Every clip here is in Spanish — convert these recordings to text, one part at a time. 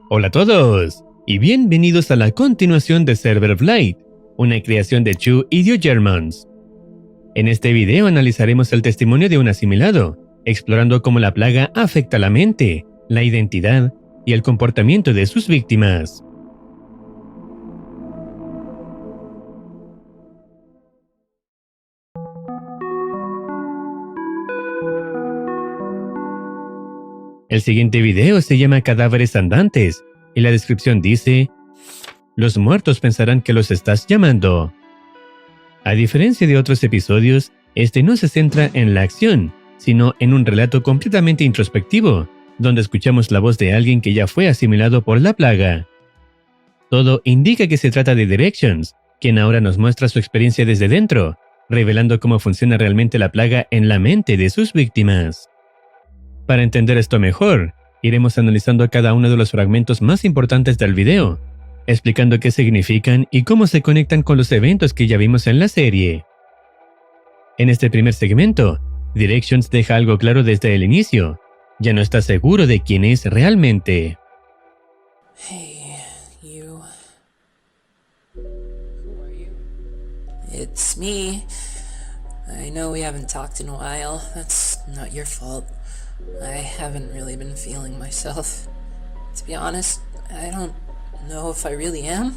Hola a todos, y bienvenidos a la continuación de Server Flight, una creación de Chu y Dio Germans. En este video analizaremos el testimonio de un asimilado, explorando cómo la plaga afecta la mente, la identidad y el comportamiento de sus víctimas. El siguiente video se llama Cadáveres Andantes, y la descripción dice: los muertos pensarán que los estás llamando. A diferencia de otros episodios, este no se centra en la acción, sino en un relato completamente introspectivo, donde escuchamos la voz de alguien que ya fue asimilado por la plaga. Todo indica que se trata de Directions, quien ahora nos muestra su experiencia desde dentro, revelando cómo funciona realmente la plaga en la mente de sus víctimas. Para entender esto mejor, iremos analizando cada uno de los fragmentos más importantes del video, explicando qué significan y cómo se conectan con los eventos que ya vimos en la serie. En este primer segmento, Directions deja algo claro desde el inicio: ya no está seguro de quién es realmente. Hey, you. Who are you? It's me. I know we haven't talked in a while. That's not your fault. I haven't really been feeling myself. To be honest, I don't know if I really am.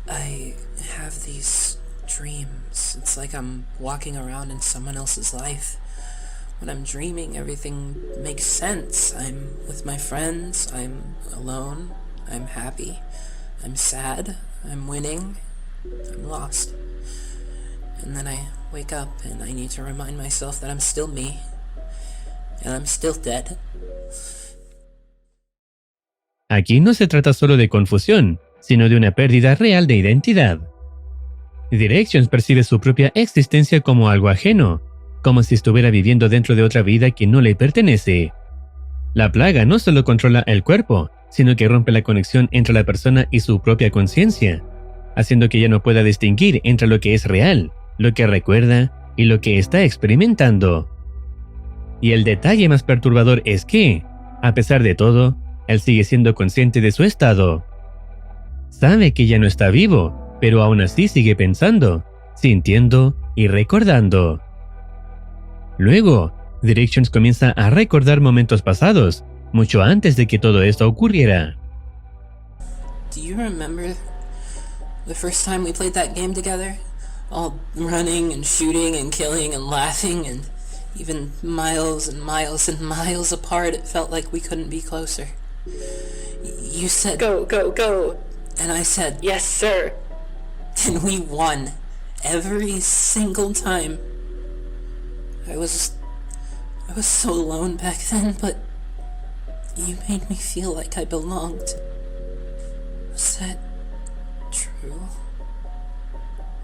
I have these dreams. It's like I'm walking around in someone else's life. When I'm dreaming, everything makes sense. I'm with my friends, I'm alone, I'm happy, I'm sad, I'm winning, I'm lost. And then I wake up and I need to remind myself that I'm still me. And I'm still dead. Aquí no se trata solo de confusión, sino de una pérdida real de identidad. Directions percibe su propia existencia como algo ajeno, como si estuviera viviendo dentro de otra vida que no le pertenece. La plaga no solo controla el cuerpo, sino que rompe la conexión entre la persona y su propia conciencia, haciendo que ya no pueda distinguir entre lo que es real, lo que recuerda y lo que está experimentando. Y el detalle más perturbador es que, a pesar de todo, él sigue siendo consciente de su estado. Sabe que ya no está vivo, pero aún así sigue pensando, sintiendo y recordando. Luego, Directions comienza a recordar momentos pasados, mucho antes de que todo esto ocurriera. Do you remember the first time we played that game together? All running and shooting and killing and laughing, and even miles and miles and miles apart, it felt like we couldn't be closer. You said, "Go, go, go." And I said, "Yes, sir." And we won. Every single time. I was so alone back then, but you made me feel like I belonged. Was that true?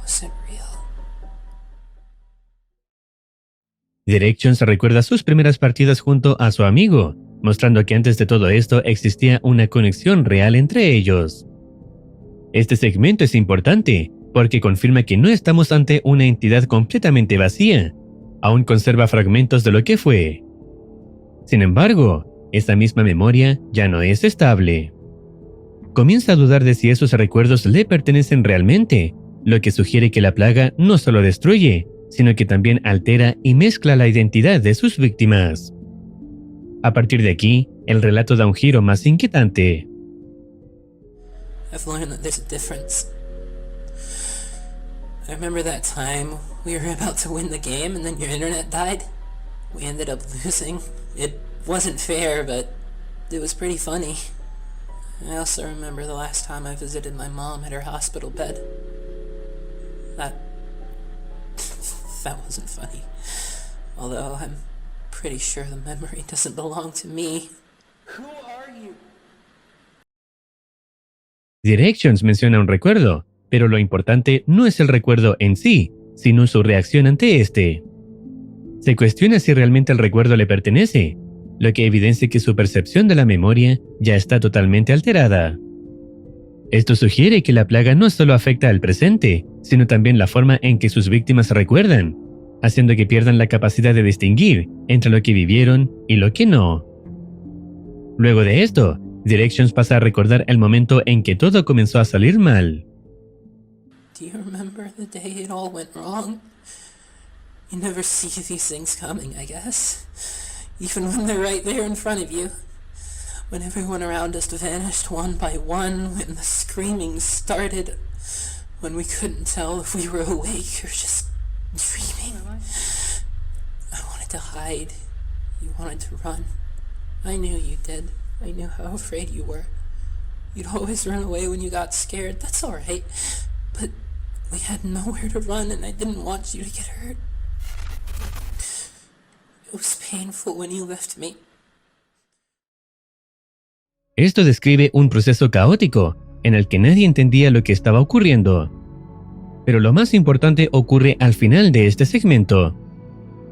Was it real? Directions recuerda sus primeras partidas junto a su amigo, mostrando que antes de todo esto existía una conexión real entre ellos. Este segmento es importante porque confirma que no estamos ante una entidad completamente vacía, aún conserva fragmentos de lo que fue. Sin embargo, esa misma memoria ya no es estable. Comienza a dudar de si esos recuerdos le pertenecen realmente, lo que sugiere que la plaga no solo destruye, sino que también altera y mezcla la identidad de sus víctimas. A partir de aquí, el relato da un giro más inquietante. I've learned that there's a difference. I remember that time we were about to win the game and then your internet died. We ended up losing. It wasn't fair, but it was pretty funny. I also remember the last time I visited my mom at her hospital bed. That wasn't funny. Although I'm pretty sure the memory doesn't belong to me. Who are you? Directions menciona un recuerdo, pero lo importante no es el recuerdo en sí, sino su reacción ante este. Se cuestiona si realmente el recuerdo le pertenece, lo que evidencia que su percepción de la memoria ya está totalmente alterada. Esto sugiere que la plaga no solo afecta al presente, sino también la forma en que sus víctimas recuerdan, haciendo que pierdan la capacidad de distinguir entre lo que vivieron y lo que no. Luego de esto, Directions pasa a recordar el momento en que todo comenzó a salir mal. Do you remember the day it all went wrong? You never see these things coming, I guess. Even when they're right there in front of you. When everyone around us vanished one by one, when the screaming started, when we couldn't tell if we were awake or just dreaming. I wanted to hide. You wanted to run. I knew you did. I knew how afraid you were. You'd always run away when you got scared. That's all right. But we had nowhere to run and I didn't want you to get hurt. It was painful when you left me. Esto describe un proceso caótico en el que nadie entendía lo que estaba ocurriendo. Pero lo más importante ocurre al final de este segmento.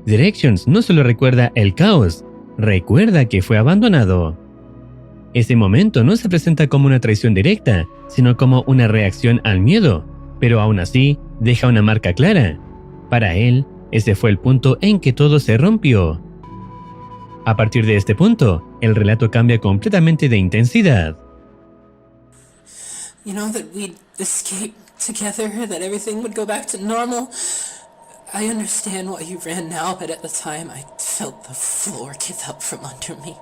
Directions no solo recuerda el caos, recuerda que fue abandonado. Ese momento no se presenta como una traición directa, sino como una reacción al miedo, pero aún así deja una marca clara. Para él, ese fue el punto en que todo se rompió. A partir de este punto, el relato cambia completamente de intensidad. You know that we'd escape together, that everything would go back to normal. I understand why you ran now, but at the time I felt the floor give up from under me.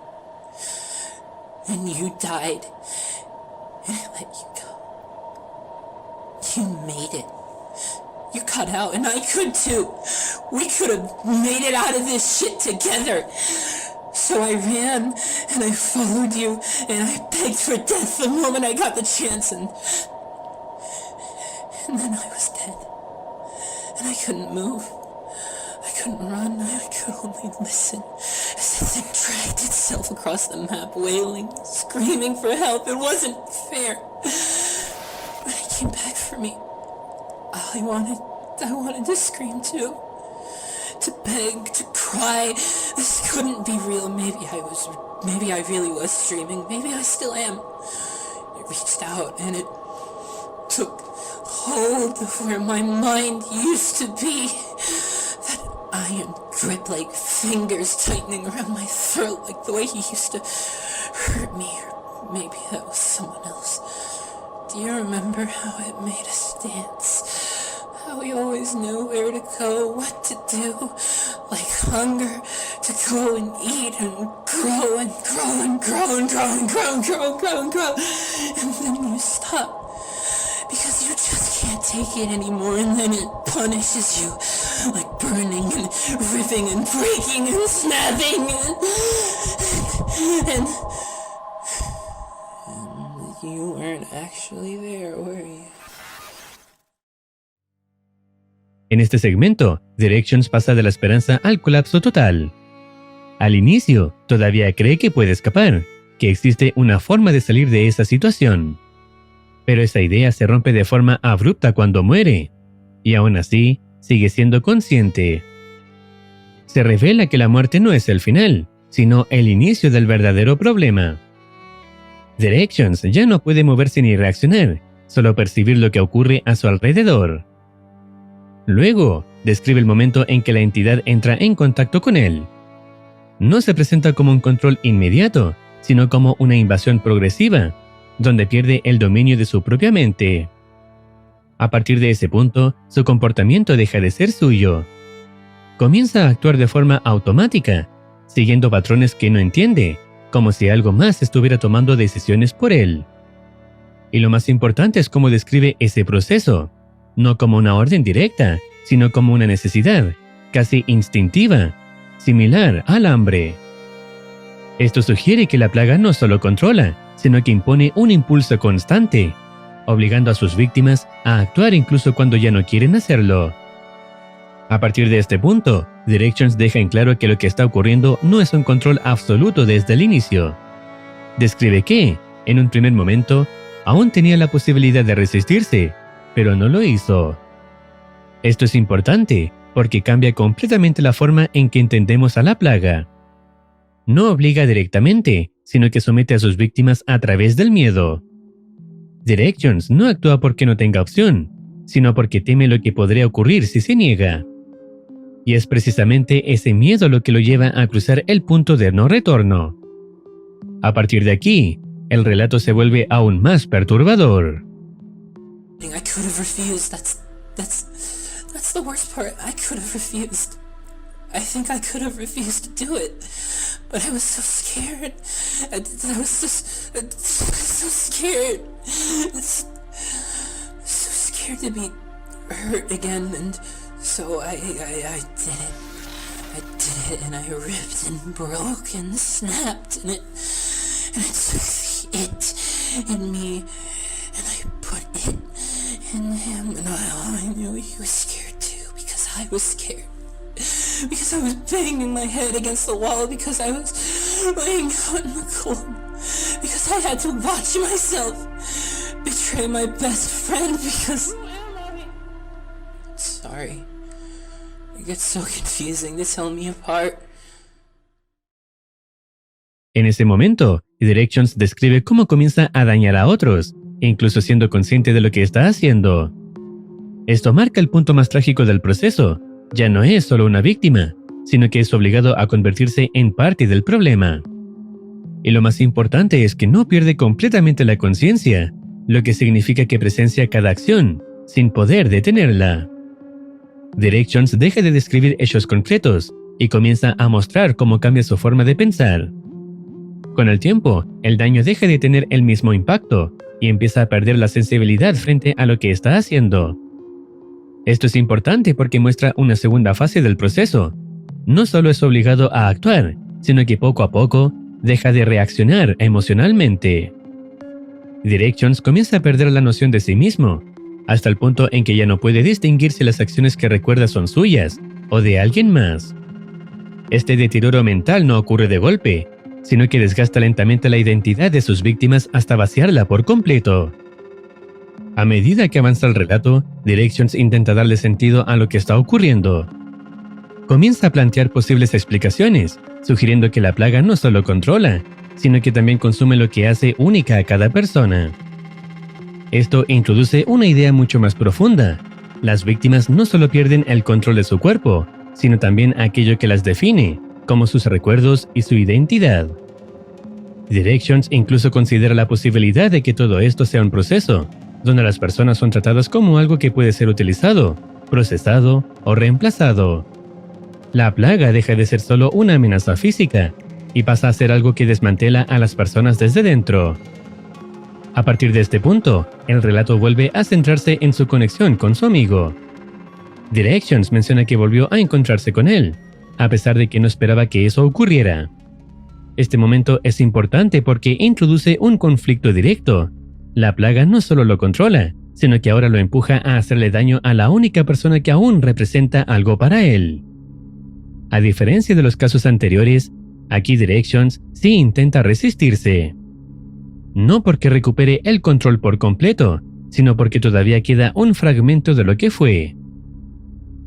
And you died, and I let you go. You made it. You cut out, and I could too. We could have made it out of this shit together. So I ran, and I followed you, and I begged for death the moment I got the chance, and then I was dead. And I couldn't move. I couldn't run. I could only listen as the thing dragged itself across the map, wailing, screaming for help. It wasn't fair. But it came back for me. I wanted to scream too. To beg, to cry. This couldn't be real. Maybe I really was dreaming. Maybe I still am. It reached out and it took hold of where my mind used to be. That iron grip, like fingers tightening around my throat, like the way he used to hurt me. Or maybe that was someone else. Do you remember how it made us dance? How we always knew where to go, what to do. Like hunger, to go and eat and grow and grow and grow and grow and grow and grow and grow and grow. And then you stop. Because you just can't take it anymore, and then it punishes you, like burning and ripping and breaking and snapping and you weren't actually there, were you? En este segmento, Directions pasa de la esperanza al colapso total. Al inicio, todavía cree que puede escapar, que existe una forma de salir de esa situación. Pero esa idea se rompe de forma abrupta cuando muere, y aún así sigue siendo consciente. Se revela que la muerte no es el final, sino el inicio del verdadero problema. Directions ya no puede moverse ni reaccionar, solo percibir lo que ocurre a su alrededor. Luego, describe el momento en que la entidad entra en contacto con él. No se presenta como un control inmediato, sino como una invasión progresiva, donde pierde el dominio de su propia mente. A partir de ese punto, su comportamiento deja de ser suyo. Comienza a actuar de forma automática, siguiendo patrones que no entiende, como si algo más estuviera tomando decisiones por él. Y lo más importante es cómo describe ese proceso, no como una orden directa, sino como una necesidad, casi instintiva, similar al hambre. Esto sugiere que la plaga no solo controla, sino que impone un impulso constante, obligando a sus víctimas a actuar incluso cuando ya no quieren hacerlo. A partir de este punto, Directions deja en claro que lo que está ocurriendo no es un control absoluto desde el inicio. Describe que, en un primer momento, aún tenía la posibilidad de resistirse, pero no lo hizo. Esto es importante porque cambia completamente la forma en que entendemos a la plaga. No obliga directamente, sino que somete a sus víctimas a través del miedo. Directions no actúa porque no tenga opción, sino porque teme lo que podría ocurrir si se niega. Y es precisamente ese miedo lo que lo lleva a cruzar el punto de no retorno. A partir de aquí, el relato se vuelve aún más perturbador. I could have refused. That's the worst part. I could have refused. I think I could have refused to do it, but I was so scared. I was so scared. So scared to be hurt again, and so I did it. I did it, and I ripped and broke and snapped, and it took it in me, and I put it in him, and I knew he was scared too, because I was scared. Because I was banging my head against the wall, because I was laying out in the cold, because I had to watch myself betray my best friend, because... Sorry. It gets so confusing to tell me apart. En ese momento, Directions describe cómo comienza a dañar a otros, incluso siendo consciente de lo que está haciendo. Esto marca el punto más trágico del proceso. Ya no es solo una víctima, sino que es obligado a convertirse en parte del problema. Y lo más importante es que no pierde completamente la conciencia, lo que significa que presencia cada acción, sin poder detenerla. Directions deja de describir hechos concretos y comienza a mostrar cómo cambia su forma de pensar. Con el tiempo, el daño deja de tener el mismo impacto y empieza a perder la sensibilidad frente a lo que está haciendo. Esto es importante porque muestra una segunda fase del proceso. No solo es obligado a actuar, sino que poco a poco deja de reaccionar emocionalmente. Directions comienza a perder la noción de sí mismo, hasta el punto en que ya no puede distinguir si las acciones que recuerda son suyas o de alguien más. Este deterioro mental no ocurre de golpe, sino que desgasta lentamente la identidad de sus víctimas hasta vaciarla por completo. A medida que avanza el relato, Directions intenta darle sentido a lo que está ocurriendo. Comienza a plantear posibles explicaciones, sugiriendo que la plaga no solo controla, sino que también consume lo que hace única a cada persona. Esto introduce una idea mucho más profunda. Las víctimas no solo pierden el control de su cuerpo, sino también aquello que las define, como sus recuerdos y su identidad. Directions incluso considera la posibilidad de que todo esto sea un proceso, donde las personas son tratadas como algo que puede ser utilizado, procesado o reemplazado. La plaga deja de ser solo una amenaza física y pasa a ser algo que desmantela a las personas desde dentro. A partir de este punto, el relato vuelve a centrarse en su conexión con su amigo. Directions menciona que volvió a encontrarse con él, a pesar de que no esperaba que eso ocurriera. Este momento es importante porque introduce un conflicto directo. La plaga no solo lo controla, sino que ahora lo empuja a hacerle daño a la única persona que aún representa algo para él. A diferencia de los casos anteriores, aquí Directions sí intenta resistirse. No porque recupere el control por completo, sino porque todavía queda un fragmento de lo que fue.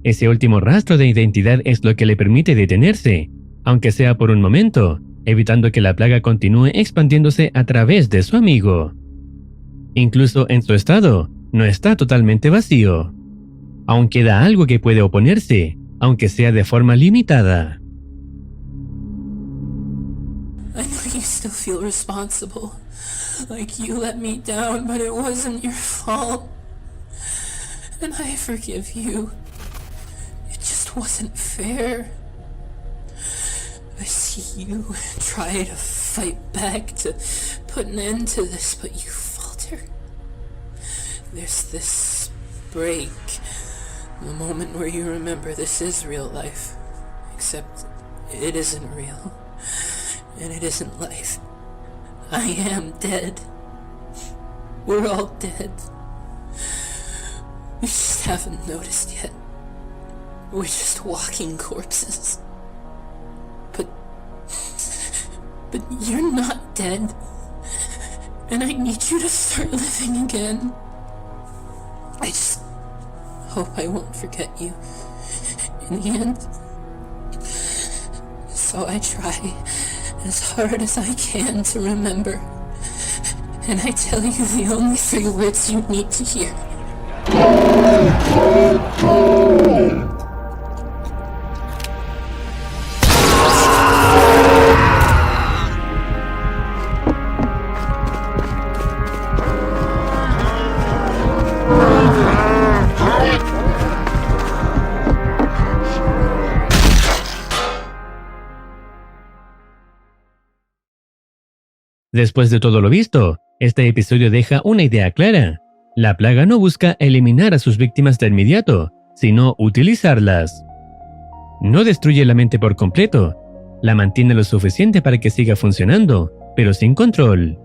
Ese último rastro de identidad es lo que le permite detenerse, aunque sea por un momento, evitando que la plaga continúe expandiéndose a través de su amigo. Incluso en su estado, no está totalmente vacío. Aún queda algo que puede oponerse, aunque sea de forma limitada. I know you still feel responsible. Like you let me down, but it wasn't your fault. And I forgive you. It just wasn't fair. I see you try to fight back to put an end to this, but you falter. There's this break, the moment where you remember this is real life, except it isn't real, and it isn't life. I am dead. We're all dead. We just haven't noticed yet. We're just walking corpses. But you're not dead. And I need you to start living again. I just hope I won't forget you in the end. So I try as hard as I can to remember. And I tell you the only 3 words you need to hear. Después de todo lo visto, este episodio deja una idea clara. La plaga no busca eliminar a sus víctimas de inmediato, sino utilizarlas. No destruye la mente por completo, la mantiene lo suficiente para que siga funcionando, pero sin control.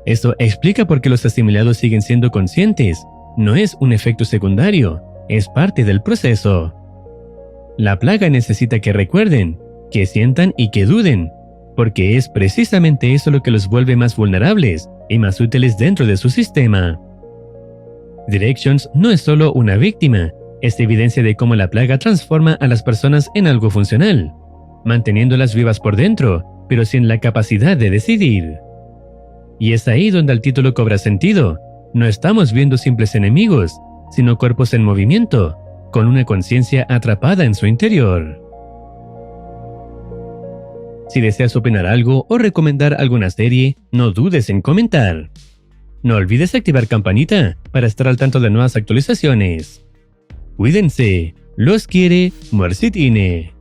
Esto explica por qué los asimilados siguen siendo conscientes. No es un efecto secundario, es parte del proceso. La plaga necesita que recuerden, que sientan y que duden, porque es precisamente eso lo que los vuelve más vulnerables y más útiles dentro de su sistema. Directions no es solo una víctima, es evidencia de cómo la plaga transforma a las personas en algo funcional, manteniéndolas vivas por dentro, pero sin la capacidad de decidir. Y es ahí donde el título cobra sentido. No estamos viendo simples enemigos, sino cuerpos en movimiento, con una conciencia atrapada en su interior. Si deseas opinar algo o recomendar alguna serie, no dudes en comentar. No olvides activar campanita para estar al tanto de nuevas actualizaciones. Cuídense, los quiere Marcitine.